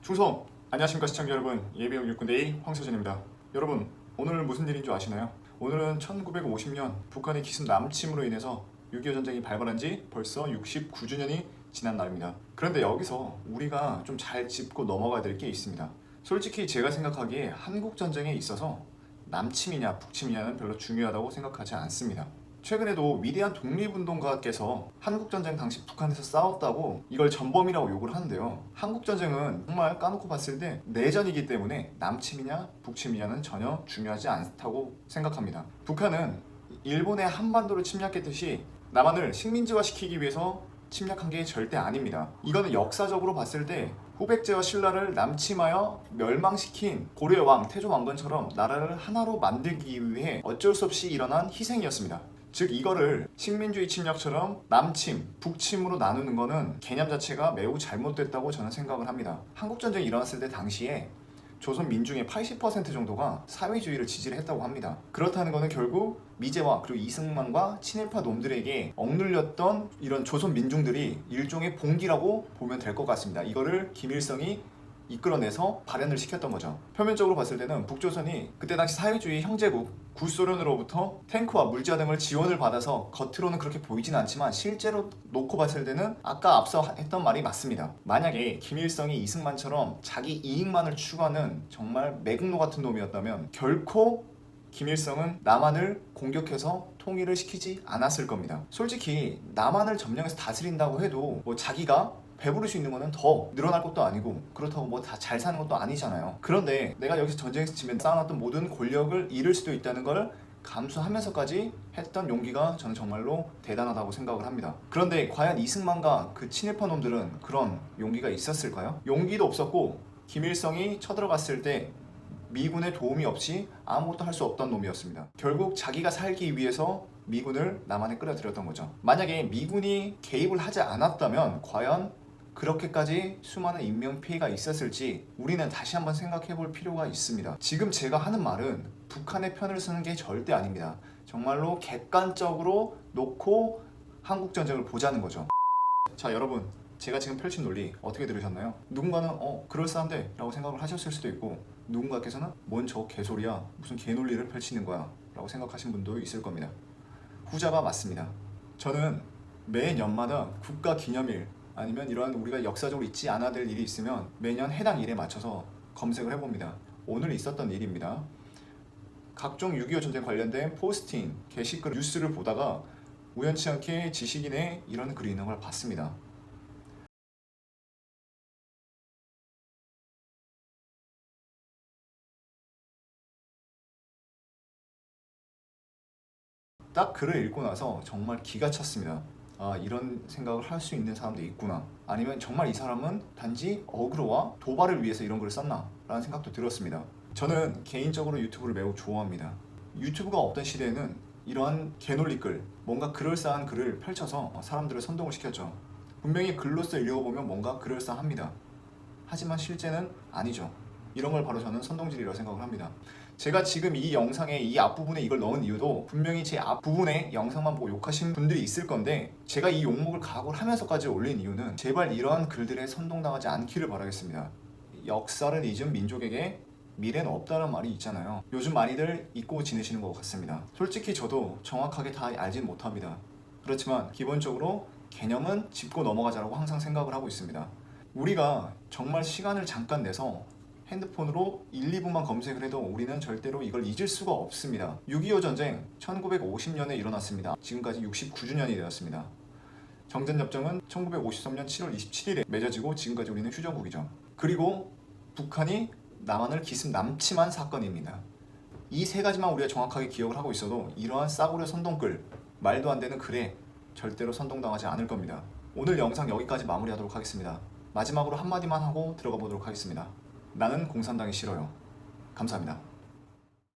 충성! 안녕하십니까 시청자 여러분, 예비역 육군대위 황서진입니다. 여러분, 오늘 무슨 일인 줄 아시나요? 오늘은 1950년 북한의 기습 남침으로 인해서 6.25 전쟁이 발발한 지 벌써 69주년이 지난 날입니다. 그런데 여기서 우리가 좀 잘 짚고 넘어가야 될 게 있습니다. 솔직히 제가 생각하기에 한국전쟁에 있어서 남침이냐 북침이냐는 별로 중요하다고 생각하지 않습니다. 최근에도 위대한 독립운동가께서 한국전쟁 당시 북한에서 싸웠다고 이걸 전범이라고 욕을 하는데요. 한국전쟁은 정말 까놓고 봤을 때 내전이기 때문에 남침이냐 북침이냐는 전혀 중요하지 않다고 생각합니다. 북한은 일본의 한반도를 침략했듯이 남한을 식민지화시키기 위해서 침략한 게 절대 아닙니다. 이거는 역사적으로 봤을 때 후백제와 신라를 남침하여 멸망시킨 고려의 왕 태조왕건처럼 나라를 하나로 만들기 위해 어쩔 수 없이 일어난 희생이었습니다. 즉 이거를 식민주의 침략처럼 남침, 북침으로 나누는 거는 개념 자체가 매우 잘못됐다고 저는 생각을 합니다. 한국전쟁이 일어났을 때 당시에 조선 민중의 80% 정도가 사회주의를 지지를 했다고 합니다. 그렇다는 것은 결국 미제와 그리고 이승만과 친일파 놈들에게 억눌렸던 이런 조선 민중들이 일종의 봉기라고 보면 될 것 같습니다. 이거를 김일성이 이끌어내서 발현을 시켰던 거죠. 표면적으로 봤을 때는 북조선이 그때 당시 사회주의 형제국 구소련으로부터 탱크와 물자 등을 지원을 받아서 겉으로는 그렇게 보이진 않지만 실제로 놓고 봤을 때는 아까 앞서 했던 말이 맞습니다. 만약에 김일성이 이승만처럼 자기 이익만을 추구하는 정말 매국노 같은 놈이었다면 결코 김일성은 남한을 공격해서 통일을 시키지 않았을 겁니다. 솔직히 남한을 점령해서 다스린다고 해도 뭐 자기가 배부를 수 있는 거는 더 늘어날 것도 아니고 그렇다고 뭐 다 잘 사는 것도 아니잖아요. 그런데 내가 여기서 전쟁에서 지면 쌓아놨던 모든 권력을 잃을 수도 있다는 걸 감수하면서까지 했던 용기가 저는 정말로 대단하다고 생각을 합니다. 그런데 과연 이승만과 그 친일파 놈들은 그런 용기가 있었을까요? 용기도 없었고 김일성이 쳐들어갔을 때 미군의 도움이 없이 아무것도 할 수 없던 놈이었습니다. 결국 자기가 살기 위해서 미군을 남한에 끌어들였던 거죠. 만약에 미군이 개입을 하지 않았다면 과연 그렇게까지 수많은 인명피해가 있었을지 우리는 다시 한번 생각해 볼 필요가 있습니다. 지금 제가 하는 말은 북한의 편을 쓰는 게 절대 아닙니다. 정말로 객관적으로 놓고 한국전쟁을 보자는 거죠. 자 여러분, 제가 지금 펼친 논리 어떻게 들으셨나요? 누군가는 그럴싸한데 라고 생각을 하셨을 수도 있고 누군가께서는 뭔 저 개소리야, 무슨 개논리를 펼치는 거야 라고 생각하신 분도 있을 겁니다. 후자가 맞습니다. 저는 매년마다 국가기념일 아니면 이러한 우리가 역사적으로 잊지 않아야 될 일이 있으면 매년 해당 일에 맞춰서 검색을 해봅니다. 오늘 있었던 일입니다. 각종 6.25 전쟁 관련된 포스팅, 게시글, 뉴스를 보다가 우연치 않게 지식인의 이런 글이 있는 걸 봤습니다. 딱 글을 읽고 나서 정말 기가 찼습니다. 아, 이런 생각을 할 수 있는 사람도 있구나. 아니면 정말 이 사람은 단지 어그로와 도발을 위해서 이런 글을 썼나? 라는 생각도 들었습니다. 저는 개인적으로 유튜브를 매우 좋아합니다. 유튜브가 없던 시대에는 이러한 개논리글, 뭔가 그럴싸한 글을 펼쳐서 사람들을 선동을 시켰죠. 분명히 글로써 읽어보면 뭔가 그럴싸합니다. 하지만 실제는 아니죠. 이런 걸 바로 저는 선동질이라고 생각을 합니다. 제가 지금 이 영상의 이 앞부분에 이걸 넣은 이유도 분명히 제 앞부분에 영상만 보고 욕하신 분들이 있을 건데 제가 이 욕먹을 각오를 하면서까지 올린 이유는 제발 이러한 글들에 선동당하지 않기를 바라겠습니다. 역사를 잊은 민족에게 미래는 없다는 말이 있잖아요. 요즘 많이들 잊고 지내시는 것 같습니다. 솔직히 저도 정확하게 다 알진 못합니다. 그렇지만 기본적으로 개념은 짚고 넘어가자라고 항상 생각을 하고 있습니다. 우리가 정말 시간을 잠깐 내서 핸드폰으로 1, 2분만 검색을 해도 우리는 절대로 이걸 잊을 수가 없습니다. 6.25 전쟁 1950년에 일어났습니다. 지금까지 69주년이 되었습니다. 정전협정은 1953년 7월 27일에 맺어지고 지금까지 우리는 휴전국이죠. 그리고 북한이 남한을 기습 남침한 사건입니다. 이 세 가지만 우리가 정확하게 기억을 하고 있어도 이러한 싸구려 선동글, 말도 안 되는 글에 절대로 선동당하지 않을 겁니다. 오늘 영상 여기까지 마무리하도록 하겠습니다. 마지막으로 한마디만 하고 들어가 보도록 하겠습니다. 나는 공산당이 싫어요. 감사합니다.